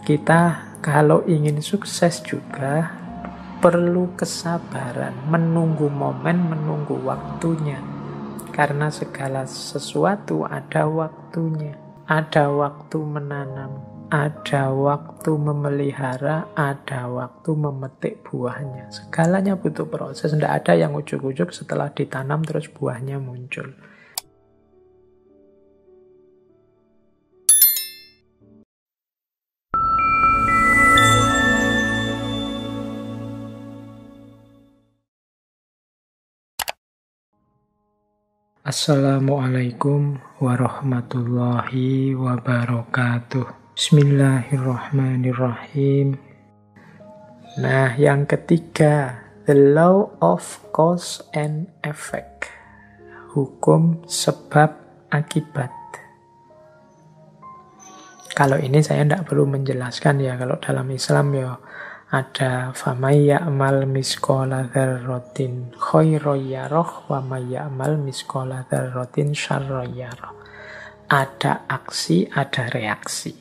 Kita kalau ingin sukses juga perlu kesabaran, menunggu momen, menunggu waktunya. Karena segala sesuatu ada waktunya. Ada waktu menanam, ada waktu memelihara, ada waktu memetik buahnya. Segalanya butuh proses. Tidak ada yang ujuk-ujuk setelah ditanam terus buahnya muncul. Assalamualaikum warahmatullahi wabarakatuh. Bismillahirrahmanirrahim. Nah, yang ketiga, the law of cause and effect. Hukum sebab akibat. Kalau ini saya tidak perlu menjelaskan ya, kalau dalam Islam ya ada famay ya'mal misqala dzarratin khairan yarah wa may ya'mal misqala dzarratin syarran yarah. Ada aksi, ada reaksi.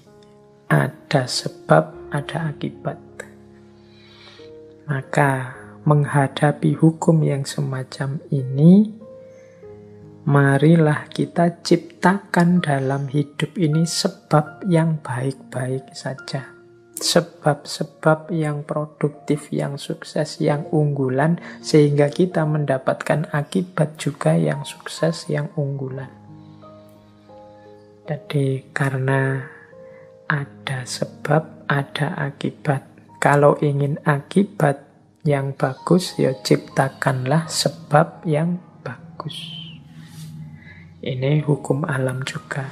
Ada sebab, ada akibat. Maka menghadapi hukum yang semacam ini, marilah kita ciptakan dalam hidup ini sebab yang baik-baik saja. Sebab-sebab yang produktif, yang sukses, yang unggulan, sehingga kita mendapatkan akibat juga yang sukses, yang unggulan. Jadi karena ada sebab, ada akibat. Kalau ingin akibat yang bagus, ya ciptakanlah sebab yang bagus. Ini hukum alam juga.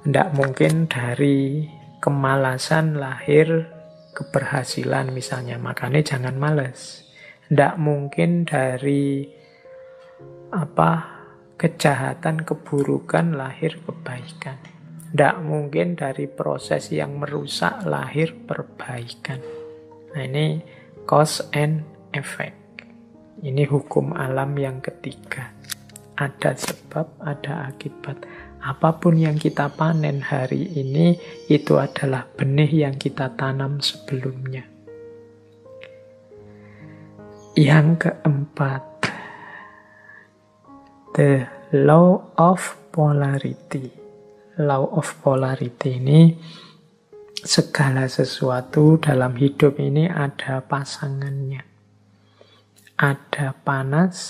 Tidak mungkin dari kemalasan lahir keberhasilan misalnya, makanya jangan malas. Tidak mungkin dari kejahatan, keburukan lahir kebaikan. Tidak mungkin dari proses yang merusak lahir perbaikan. Nah, ini cause and effect. Ini hukum alam yang ketiga. Ada sebab, ada akibat. Apapun yang kita panen hari ini, itu adalah benih yang kita tanam sebelumnya. Yang keempat, the law of polarity. Law of polarity ini, segala sesuatu dalam hidup ini ada pasangannya. Ada panas,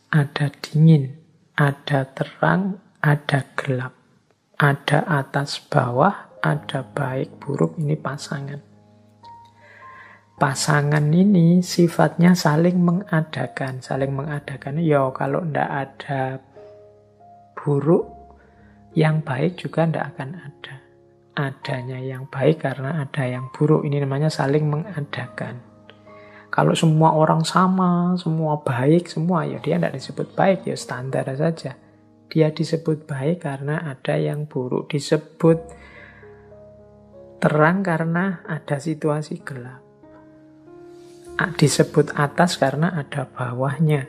ada dingin, ada terang, ada gelap, ada atas bawah, ada baik buruk, ini pasangan. Pasangan ini sifatnya saling mengadakan. Saling mengadakan, ya kalau tidak ada buruk, yang baik juga tidak akan ada. Adanya yang baik karena ada yang buruk, ini namanya saling mengadakan. Kalau semua orang sama, semua baik, semua, ya dia tidak disebut baik, ya standar saja. Dia disebut baik karena ada yang buruk. Disebut terang karena ada situasi gelap. Disebut atas karena ada bawahnya.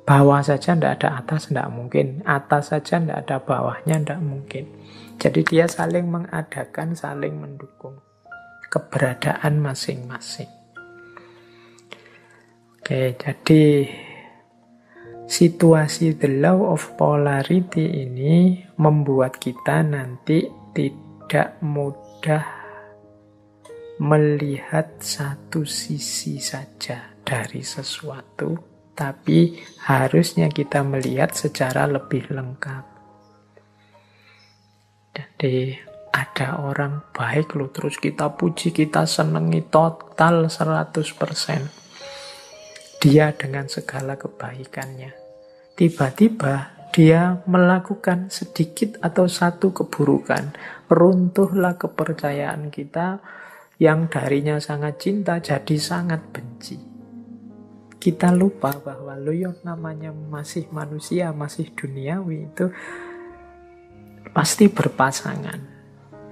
Bawah saja tidak ada atas, tidak mungkin. Atas saja tidak ada bawahnya, tidak mungkin. Jadi dia saling mengadakan, saling mendukung keberadaan masing-masing. Oke, jadi situasi the law of polarity ini membuat kita nanti tidak mudah melihat satu sisi saja dari sesuatu, tapi harusnya kita melihat secara lebih lengkap. Jadi ada orang baik loh, terus kita puji, kita senangi total 100%. Dia dengan segala kebaikannya. Tiba-tiba dia melakukan sedikit atau satu keburukan. Runtuhlah kepercayaan kita yang darinya sangat cinta jadi sangat benci. Kita lupa bahwa namanya masih manusia, masih duniawi, itu pasti berpasangan.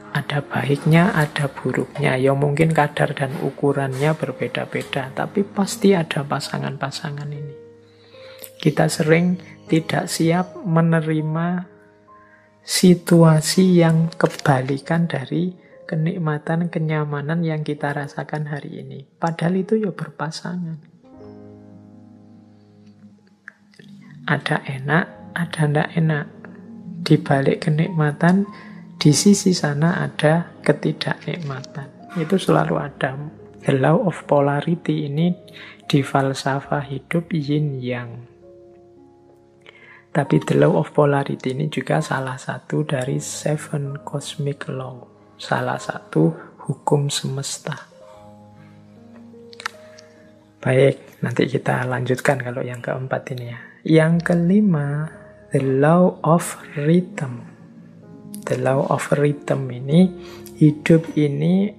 Ada baiknya, ada buruknya. Ya mungkin kadar dan ukurannya berbeda-beda, tapi pasti ada pasangan-pasangan ini. Kita sering tidak siap menerima situasi yang kebalikan dari kenikmatan, kenyamanan yang kita rasakan hari ini. Padahal itu ya berpasangan. Ada enak, ada ndak enak. Di balik kenikmatan, di sisi sana ada ketidaknikmatan. Itu selalu ada. The law of polarity ini di falsafah hidup yin yang. Tapi the law of polarity ini juga salah satu dari 7 cosmic law. Salah satu hukum semesta. Baik, nanti kita lanjutkan kalau yang keempat ini ya. Yang kelima, the law of rhythm. The law of rhythm ini, hidup ini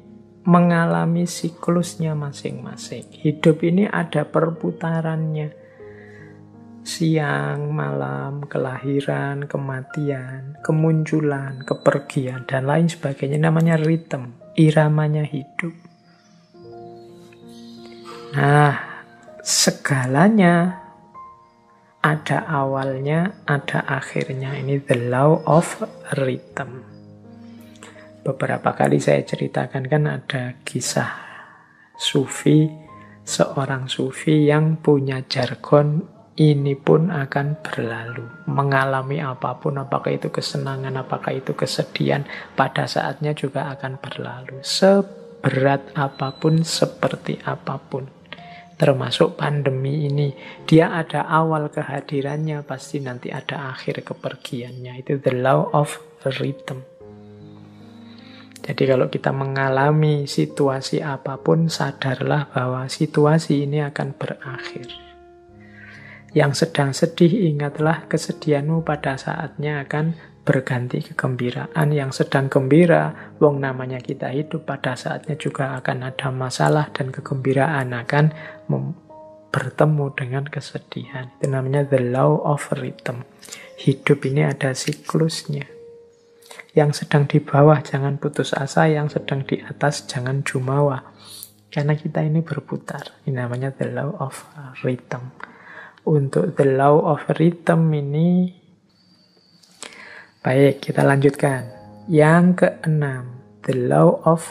mengalami siklusnya masing-masing. Hidup ini ada perputarannya. Siang, malam, kelahiran, kematian, kemunculan, kepergian, dan lain sebagainya. Namanya ritme, iramanya hidup. Nah, segalanya ada awalnya, ada akhirnya. Ini the law of rhythm. Beberapa kali saya ceritakan kan ada kisah sufi, seorang sufi yang punya jargon, ini pun akan berlalu. Mengalami apapun, apakah itu kesenangan, apakah itu kesedihan, pada saatnya juga akan berlalu. Seberat apapun, seperti apapun. Termasuk pandemi ini. Dia ada awal kehadirannya, pasti nanti ada akhir kepergiannya. Itu the law of rhythm. Jadi kalau kita mengalami situasi apapun, sadarlah bahwa situasi ini akan berakhir. Yang sedang sedih, ingatlah kesedihanmu pada saatnya akan berganti kegembiraan. Yang sedang gembira, wong namanya kita hidup, pada saatnya juga akan ada masalah dan kegembiraan akan bertemu dengan kesedihan. Itu namanya the law of rhythm. Hidup ini ada siklusnya. Yang sedang di bawah jangan putus asa, yang sedang di atas jangan jumawa. Karena kita ini berputar. Ini namanya the law of rhythm. Untuk the law of rhythm ini, baik, kita lanjutkan. Yang keenam, the law of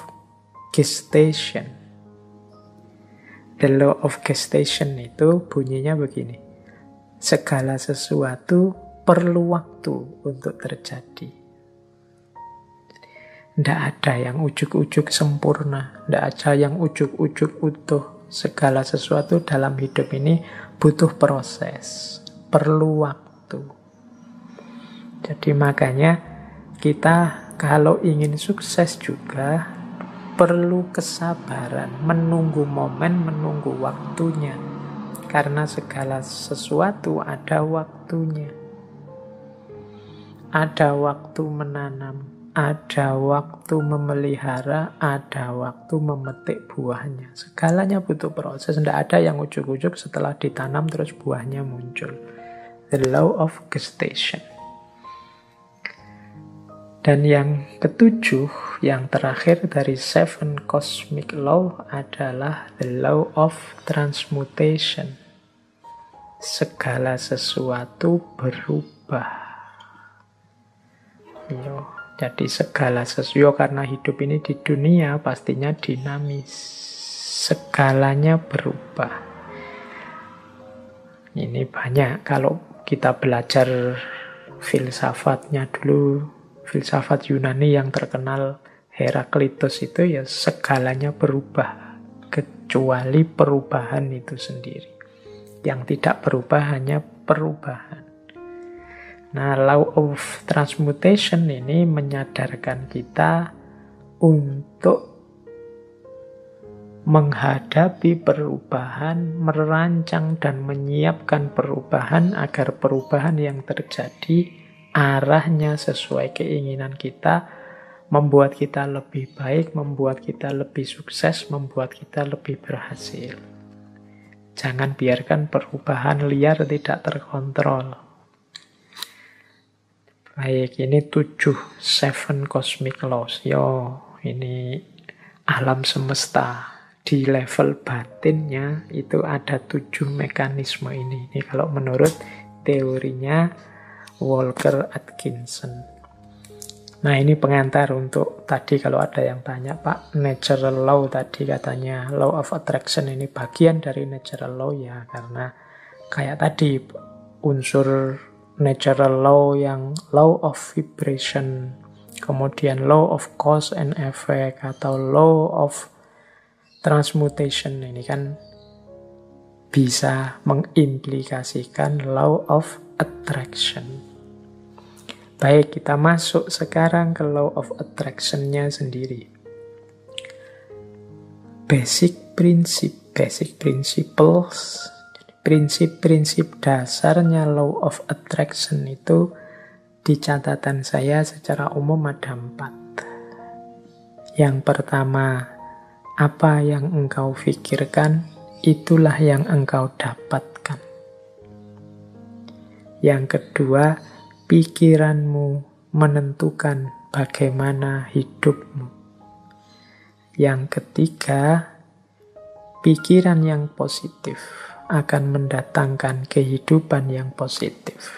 gestation. The law of gestation itu bunyinya begini. Segala sesuatu perlu waktu untuk terjadi. Tidak ada yang ujuk-ujuk sempurna. Tidak ada yang ujuk-ujuk utuh. Segala sesuatu dalam hidup ini butuh proses, perlu waktu. Jadi makanya kita kalau ingin sukses juga perlu kesabaran, menunggu momen, menunggu waktunya. Karena segala sesuatu ada waktunya. Ada waktu menanam, ada waktu memelihara, ada waktu memetik buahnya. Segalanya butuh proses. Tidak ada yang ujuk-ujuk setelah ditanam terus buahnya muncul. The law of gestation. Dan yang ketujuh, yang terakhir dari 7 cosmic law adalah the law of transmutation. Segala sesuatu berubah. Jadi segala sesuatu, karena hidup ini di dunia pastinya dinamis. Segalanya berubah. Ini banyak kalau kita belajar filsafatnya dulu, filsafat Yunani yang terkenal Heraklitus itu ya segalanya berubah. Kecuali perubahan itu sendiri. Yang tidak berubah hanya perubahan. Nah, law of transmutation ini menyadarkan kita untuk menghadapi perubahan, merancang dan menyiapkan perubahan agar perubahan yang terjadi arahnya sesuai keinginan kita, membuat kita lebih baik, membuat kita lebih sukses, membuat kita lebih berhasil. Jangan biarkan perubahan liar tidak terkontrol. Baik, ini 7 cosmic laws. Ini alam semesta. Di level batinnya itu ada 7 mekanisme ini. Ini kalau menurut teorinya Walker Atkinson. Nah, ini pengantar untuk tadi kalau ada yang tanya, Pak, natural law tadi katanya law of attraction ini bagian dari natural law ya, karena kayak tadi unsur natural law yang law of vibration, kemudian law of cause and effect atau law of transmutation ini kan bisa mengimplikasikan law of attraction. Baik, kita masuk sekarang ke law of attraction-nya sendiri. Basic principles, prinsip-prinsip dasarnya law of attraction itu di catatan saya secara umum ada 4. Yang pertama, apa yang engkau pikirkan, itulah yang engkau dapatkan. Yang kedua, pikiranmu menentukan bagaimana hidupmu. Yang ketiga, pikiran yang positif akan mendatangkan kehidupan yang positif.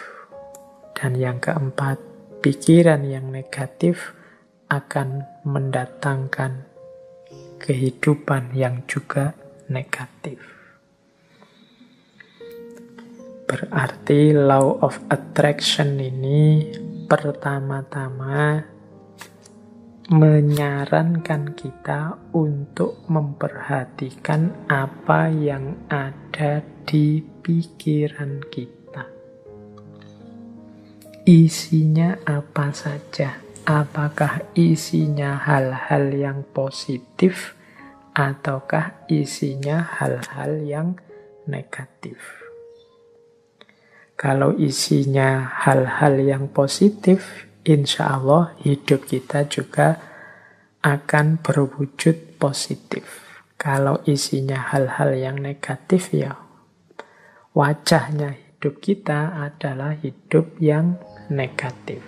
Dan yang keempat, pikiran yang negatif akan mendatangkan kehidupan yang juga negatif. Berarti law of attraction ini pertama-tama menyarankan kita untuk memperhatikan apa yang ada di pikiran kita. Isinya apa saja? Apakah isinya hal-hal yang positif ataukah isinya hal-hal yang negatif? Kalau isinya hal-hal yang positif, insya Allah hidup kita juga akan berwujud positif. Kalau isinya hal-hal yang negatif, ya wajahnya hidup kita adalah hidup yang negatif.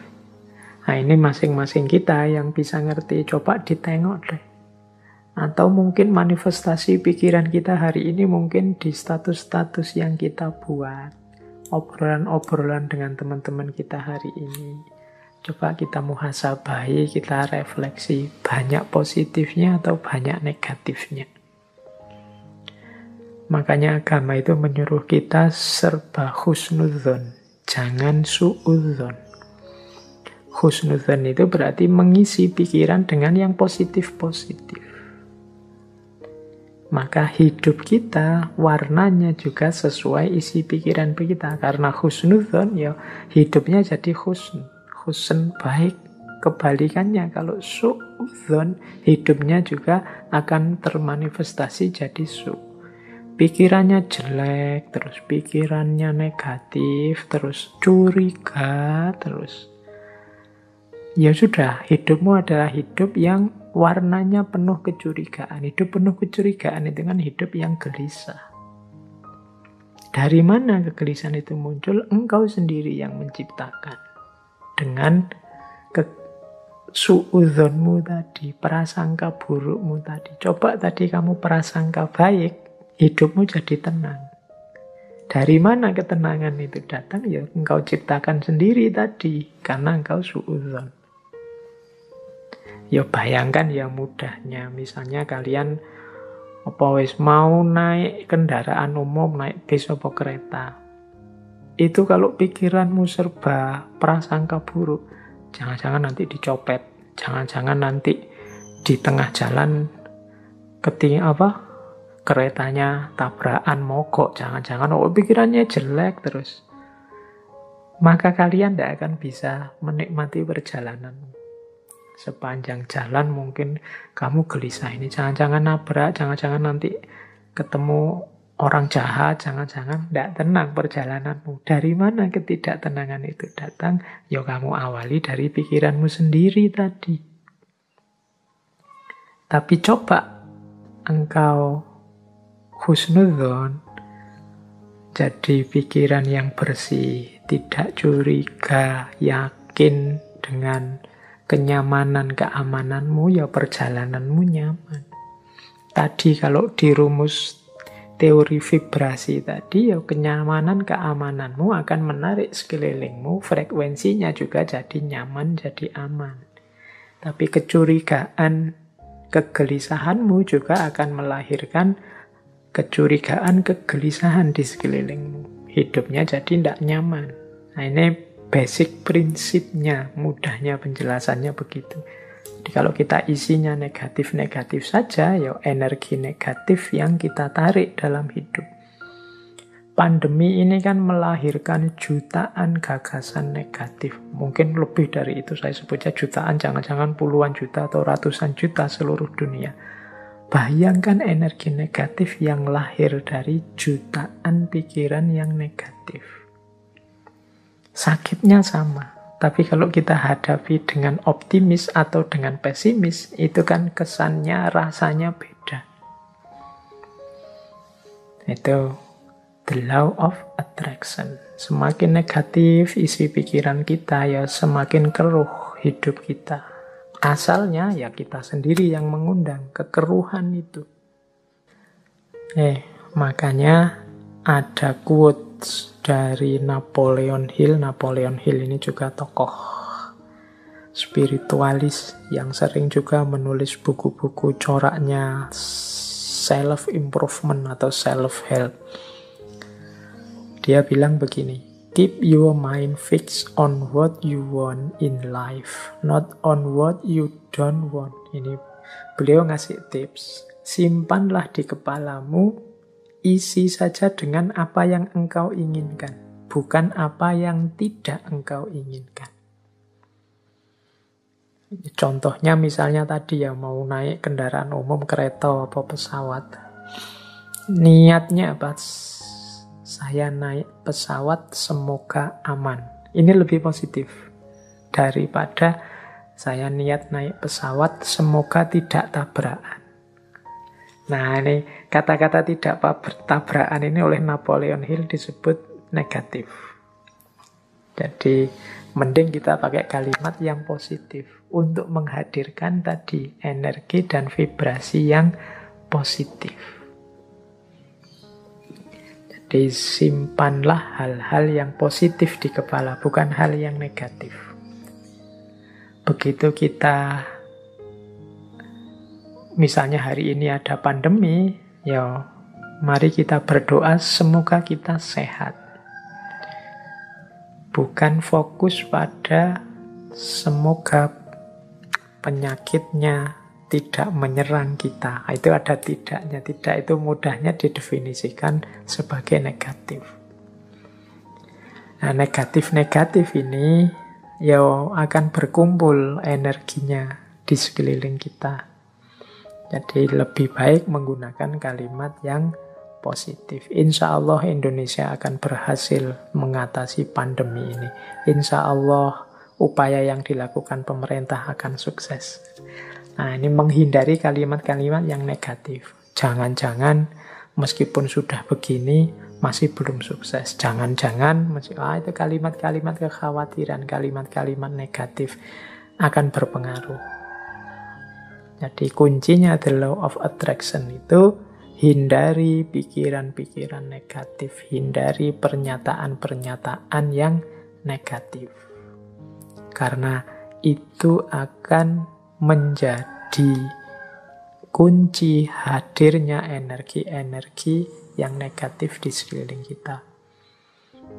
Nah, ini masing-masing kita yang bisa ngerti. Coba ditengok deh. Atau mungkin manifestasi pikiran kita hari ini mungkin di status-status yang kita buat. Obrolan-obrolan dengan teman-teman kita hari ini. Coba kita muhasabahi, kita refleksi. Banyak positifnya atau banyak negatifnya. Makanya agama itu menyuruh kita serba husnudzon. Jangan suudzon. Husnudzon itu berarti mengisi pikiran dengan yang positif-positif. Maka hidup kita warnanya juga sesuai isi pikiran kita. Karena husnudzon, ya hidupnya jadi husn. Husn baik. Kebalikannya kalau suudzon, hidupnya juga akan termanifestasi jadi su. Pikirannya jelek, terus pikirannya negatif, terus curiga, terus ya sudah, hidupmu adalah hidup yang warnanya penuh kecurigaan. Hidup penuh kecurigaan itu kan hidup yang gelisah. Dari mana kegelisahan itu muncul? Engkau sendiri yang menciptakan. Dengan suudzonmu tadi, prasangka burukmu tadi. Coba tadi kamu prasangka baik, hidupmu jadi tenang. Dari mana ketenangan itu datang? Ya engkau ciptakan sendiri tadi, karena engkau suudzon. Ya bayangkan ya mudahnya, misalnya kalian mau naik kendaraan umum, naik bis atau kereta. Itu kalau pikiranmu serba prasangka buruk, jangan-jangan nanti dicopet, jangan-jangan nanti di tengah jalan keretanya tabrakan mogok, jangan-jangan pikirannya jelek terus. Maka kalian tidak akan bisa menikmati perjalanan. Sepanjang jalan mungkin kamu gelisah, ini jangan-jangan nabrak, jangan-jangan nanti ketemu orang jahat, jangan-jangan tidak tenang perjalananmu. Dari mana ketidaktenangan itu datang? Ya kamu awali dari pikiranmu sendiri tadi. Tapi coba engkau husnudzon, jadi pikiran yang bersih, tidak curiga, yakin dengan kenyamanan, keamananmu, ya perjalananmu nyaman. Tadi kalau di rumus teori vibrasi tadi, ya kenyamanan, keamananmu akan menarik sekelilingmu, frekuensinya juga jadi nyaman, jadi aman. Tapi kecurigaan, kegelisahanmu juga akan melahirkan kecurigaan, kegelisahan di sekelilingmu. Hidupnya jadi tidak nyaman. Nah, ini basic prinsipnya, mudahnya penjelasannya begitu. Jadi kalau kita isinya negatif-negatif saja, ya energi negatif yang kita tarik dalam hidup. Pandemi ini kan melahirkan jutaan gagasan negatif. Mungkin lebih dari itu, saya sebutnya jutaan, jangan-jangan puluhan juta atau ratusan juta seluruh dunia. Bayangkan energi negatif yang lahir dari jutaan pikiran yang negatif. Sakitnya sama. Tapi kalau kita hadapi dengan optimis atau dengan pesimis, itu kan kesannya, rasanya beda. Itu the law of attraction. Semakin negatif isi pikiran kita, ya semakin keruh hidup kita. Asalnya ya kita sendiri yang mengundang kekeruhan itu. Makanya ada quotes dari Napoleon Hill. Napoleon Hill ini juga tokoh spiritualis yang sering juga menulis buku-buku coraknya self-improvement atau self-help. Dia bilang begini, keep your mind fixed on what you want in life, not on what you don't want. Ini beliau ngasih tips, simpanlah di kepalamu, isi saja dengan apa yang engkau inginkan, bukan apa yang tidak engkau inginkan. Contohnya misalnya tadi ya, mau naik kendaraan umum, kereta atau pesawat. Niatnya apa? Saya naik pesawat semoga aman. Ini lebih positif daripada saya niat naik pesawat semoga tidak tabrakan. Nah, ini kata-kata tidak tabrakan ini oleh Napoleon Hill disebut negatif. Jadi mending kita pakai kalimat yang positif untuk menghadirkan tadi energi dan vibrasi yang positif. Jadi simpanlah hal-hal yang positif di kepala, bukan hal yang negatif. Begitu kita, misalnya hari ini ada pandemi, ya mari kita berdoa semoga kita sehat. Bukan fokus pada semoga penyakitnya tidak menyerang kita. Itu ada tidaknya. Tidak itu mudahnya didefinisikan sebagai negatif. Nah, negatif-negatif ini ya akan berkumpul energinya di sekeliling kita. Jadi lebih baik menggunakan kalimat yang positif. Insya Allah Indonesia akan berhasil mengatasi pandemi ini. Insya Allah upaya yang dilakukan pemerintah akan sukses. Nah, ini menghindari kalimat-kalimat yang negatif. Jangan-jangan meskipun sudah begini masih belum sukses. Jangan-jangan itu kalimat-kalimat kekhawatiran, kalimat-kalimat negatif akan berpengaruh. Jadi kuncinya the law of attraction itu hindari pikiran-pikiran negatif, hindari pernyataan-pernyataan yang negatif. Karena itu akan menjadi kunci hadirnya energi-energi yang negatif di sekeliling kita.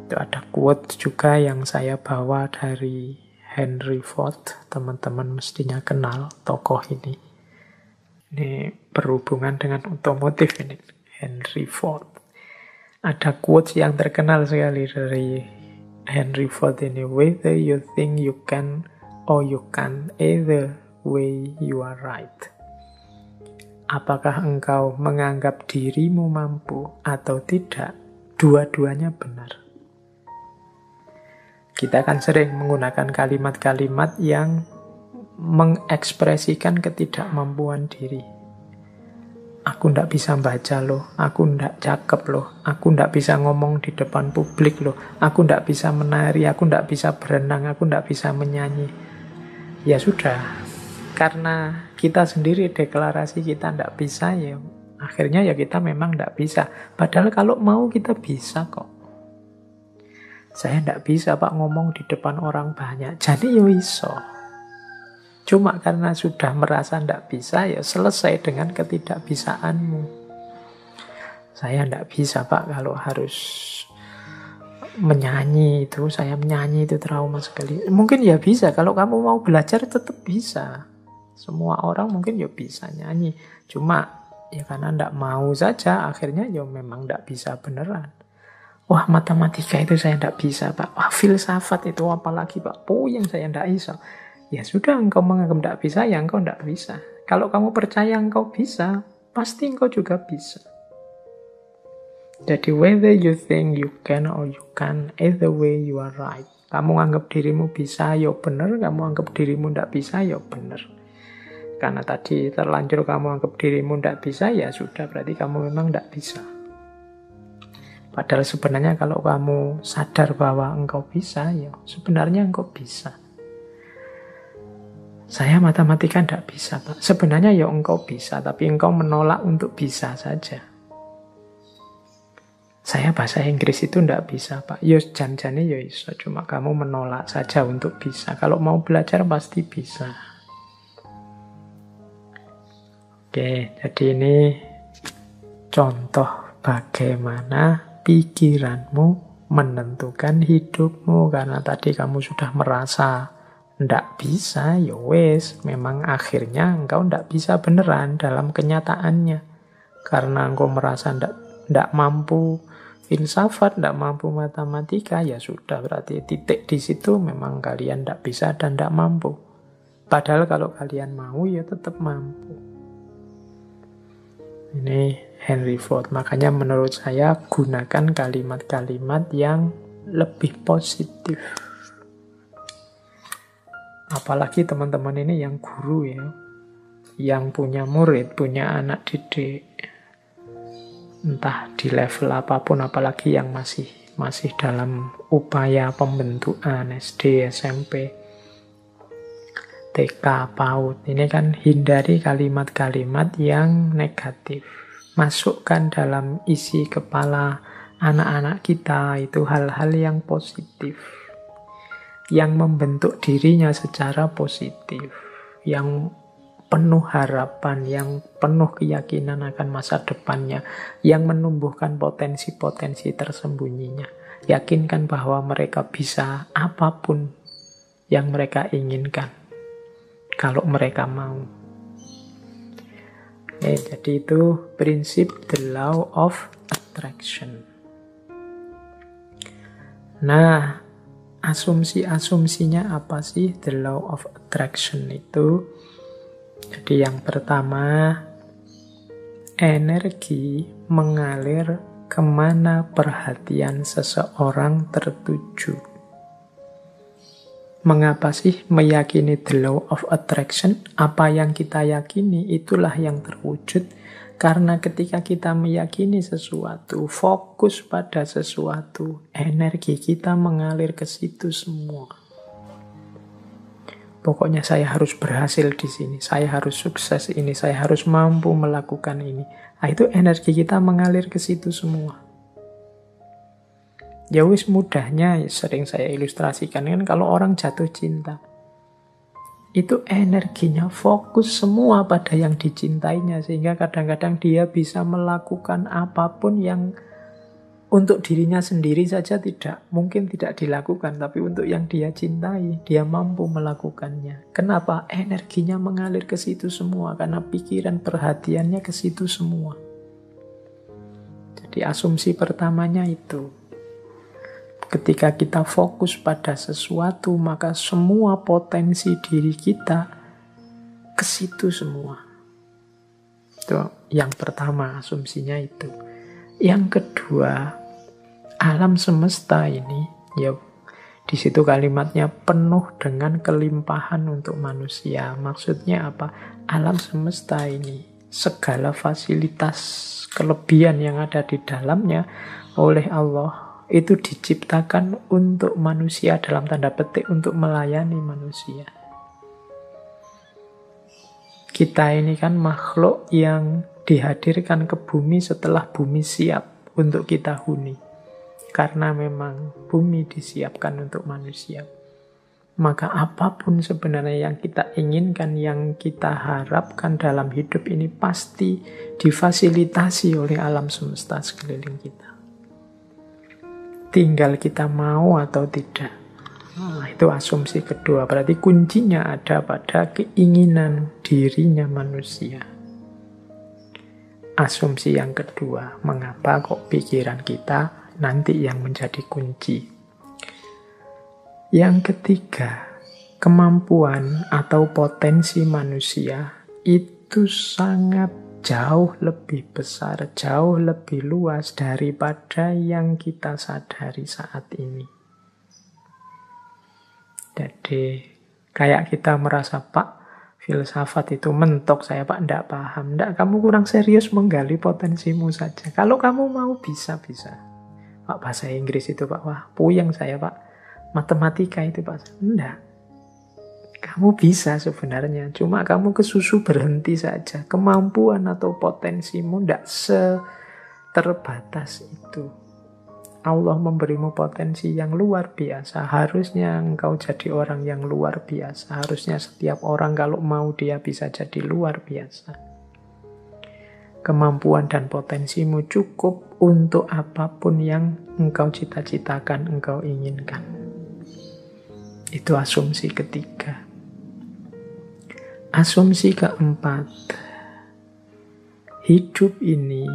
Itu ada quote juga yang saya bawa dari Henry Ford. Teman-teman mestinya kenal tokoh ini. Ini berhubungan dengan otomotif ini. Henry Ford. Ada quote yang terkenal sekali dari Henry Ford ini. Whether you think you can or you can't, either way you are right. Apakah engkau menganggap dirimu mampu atau tidak, dua-duanya benar. Kita akan sering menggunakan kalimat-kalimat yang mengekspresikan ketidakmampuan diri. Aku ndak bisa baca loh, aku ndak cakep loh, aku ndak bisa ngomong di depan publik loh, aku ndak bisa menari, aku ndak bisa berenang, aku ndak bisa menyanyi. Ya sudah, karena kita sendiri deklarasi kita ndak bisa, ya akhirnya ya kita memang ndak bisa. Padahal kalau mau kita bisa kok. Saya ndak bisa Pak ngomong di depan orang banyak, jadi ya iso. Cuma karena sudah merasa tidak bisa, ya selesai dengan ketidakbisaanmu. Saya tidak bisa Pak kalau harus menyanyi itu. Saya menyanyi itu trauma sekali. Mungkin ya bisa, kalau kamu mau belajar tetap bisa. Semua orang mungkin ya bisa nyanyi. Cuma ya karena tidak mau saja, akhirnya ya memang tidak bisa beneran. Wah, matematika itu saya tidak bisa Pak. Wah, filsafat itu apalagi Pak. Puyeng saya tidak bisa. Ya sudah, engkau menganggap tidak bisa, ya engkau tidak bisa. Kalau kamu percaya engkau bisa, pasti engkau juga bisa. Jadi whether you think you can or you can't, either way you are right. Kamu anggap dirimu bisa, ya benar. Kamu anggap dirimu tidak bisa, ya benar. Karena tadi terlanjur kamu anggap dirimu tidak bisa, ya sudah, berarti kamu memang tidak bisa. Padahal sebenarnya kalau kamu sadar bahwa engkau bisa, ya sebenarnya engkau bisa. Saya matematika tidak bisa, Pak. Sebenarnya ya engkau bisa, tapi engkau menolak untuk bisa saja. Saya bahasa Inggris itu tidak bisa, Pak. Ya jan-jane ya iso, cuma kamu menolak saja untuk bisa. Kalau mau belajar pasti bisa. Oke, jadi ini contoh bagaimana pikiranmu menentukan hidupmu. Karena tadi kamu sudah merasa ndak bisa, ya wes, memang akhirnya engkau ndak bisa beneran dalam kenyataannya. Karena engkau merasa ndak mampu filsafat, ndak mampu matematika, ya sudah, berarti titik di situ memang kalian ndak bisa dan ndak mampu. Padahal kalau kalian mau, ya tetap mampu. Ini Henry Ford. Makanya menurut saya gunakan kalimat-kalimat yang lebih positif. Apalagi teman-teman ini yang guru ya, yang punya murid, punya anak didik, entah di level apapun, apalagi yang masih dalam upaya pembentukan SD, SMP, TK, PAUD. Ini kan hindari kalimat-kalimat yang negatif. Masukkan dalam isi kepala anak-anak kita itu hal-hal yang positif, yang membentuk dirinya secara positif, yang penuh harapan, yang penuh keyakinan akan masa depannya, yang menumbuhkan potensi-potensi tersembunyinya. Yakinkan bahwa mereka bisa apapun yang mereka inginkan, kalau mereka mau. Jadi itu prinsip the law of attraction. Nah, asumsi-asumsinya apa sih the law of attraction itu? Jadi yang pertama, energi mengalir kemana perhatian seseorang tertuju. Mengapa sih meyakini the law of attraction? Apa yang kita yakini itulah yang terwujud. Karena ketika kita meyakini sesuatu, fokus pada sesuatu, energi kita mengalir ke situ semua. Pokoknya saya harus berhasil di sini, saya harus sukses ini, saya harus mampu melakukan ini. Nah, itu energi kita mengalir ke situ semua. Ya wis, mudahnya sering saya ilustrasikan kan kalau orang jatuh cinta. Itu energinya fokus semua pada yang dicintainya, sehingga kadang-kadang dia bisa melakukan apapun yang untuk dirinya sendiri saja mungkin tidak dilakukan, tapi untuk yang dia cintai, dia mampu melakukannya. Kenapa? Energinya mengalir ke situ semua, karena pikiran perhatiannya ke situ semua. Jadi asumsi pertamanya itu. Ketika kita fokus pada sesuatu, maka semua potensi diri kita ke situ semua. Itu yang pertama, asumsinya itu. Yang kedua, alam semesta ini, ya di situ kalimatnya penuh dengan kelimpahan untuk manusia. Maksudnya apa? Alam semesta ini, segala fasilitas kelebihan yang ada di dalamnya oleh Allah itu diciptakan untuk manusia, dalam tanda petik untuk melayani manusia. Kita ini kan makhluk yang dihadirkan ke bumi setelah bumi siap untuk kita huni. Karena memang bumi disiapkan untuk manusia. Maka apapun sebenarnya yang kita inginkan, yang kita harapkan dalam hidup ini pasti difasilitasi oleh alam semesta sekeliling kita. Tinggal kita mau atau tidak. Nah, itu asumsi kedua. Berarti kuncinya ada pada keinginan dirinya manusia. Asumsi yang kedua, mengapa kok pikiran kita nanti yang menjadi kunci? Yang ketiga, kemampuan atau potensi manusia itu sangat jauh lebih besar, jauh lebih luas daripada yang kita sadari saat ini. Jadi, kayak kita merasa, Pak, filsafat itu mentok, saya Pak enggak paham. Enggak, kamu kurang serius menggali potensimu saja. Kalau kamu mau bisa. Pak, bahasa Inggris itu Pak, wah puyeng saya Pak. Matematika itu Pak, enggak. Kamu bisa sebenarnya, cuma kamu kesusu berhenti saja. Kemampuan atau potensimu enggak seterbatas itu. Allah memberimu potensi yang luar biasa. Harusnya engkau jadi orang yang luar biasa. Harusnya setiap orang kalau mau dia bisa jadi luar biasa. Kemampuan dan potensimu cukup untuk apapun yang engkau cita-citakan, engkau inginkan. Itu asumsi ketiga. Asumsi keempat, hidup ini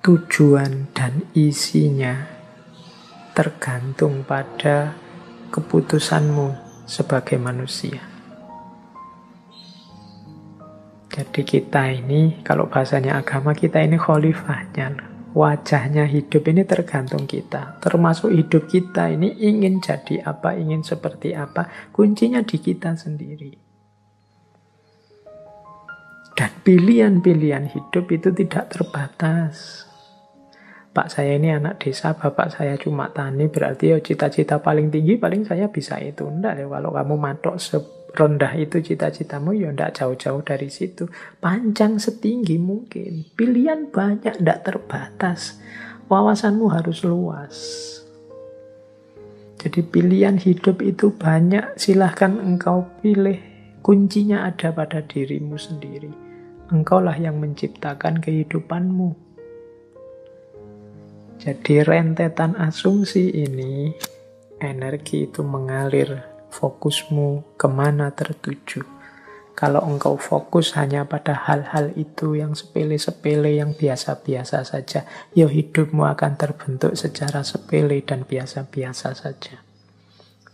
tujuan dan isinya tergantung pada keputusanmu sebagai manusia. Jadi kita ini, kalau bahasanya agama, kita ini khalifahnya. Wajahnya hidup ini tergantung kita. Termasuk hidup kita ini ingin jadi apa, ingin seperti apa. Kuncinya di kita sendiri. Dan pilihan-pilihan hidup itu tidak terbatas. Pak saya ini anak desa, bapak saya cuma tani, berarti ya cita-cita paling tinggi paling saya bisa itu. Enggak ya, kalau kamu matok serendah itu cita-citamu, ya enggak jauh-jauh dari situ. Panjang setinggi mungkin. Pilihan banyak, enggak terbatas. Wawasanmu harus luas. Jadi pilihan hidup itu banyak, silahkan engkau pilih. Kuncinya ada pada dirimu sendiri. Engkaulah yang menciptakan kehidupanmu. Jadi rentetan asumsi ini, energi itu mengalir, fokusmu kemana tertuju. Kalau engkau fokus hanya pada hal-hal itu yang sepele-sepele, yang biasa-biasa saja, ya hidupmu akan terbentuk secara sepele dan biasa-biasa saja.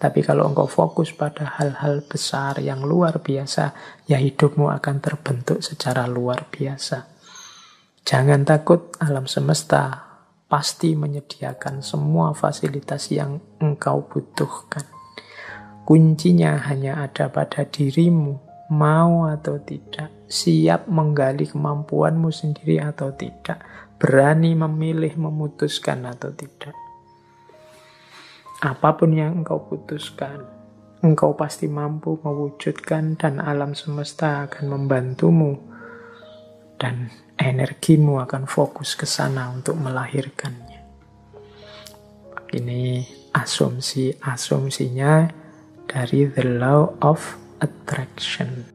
Tapi kalau engkau fokus pada hal-hal besar yang luar biasa, ya hidupmu akan terbentuk secara luar biasa. Jangan takut, alam semesta pasti menyediakan semua fasilitas yang engkau butuhkan. Kuncinya hanya ada pada dirimu, mau atau tidak, siap menggali kemampuanmu sendiri atau tidak, berani memilih, memutuskan atau tidak. Apapun yang engkau putuskan, engkau pasti mampu mewujudkan dan alam semesta akan membantumu. Dan energimu akan fokus ke sana untuk melahirkannya. Ini asumsinya dari The Law of Attraction.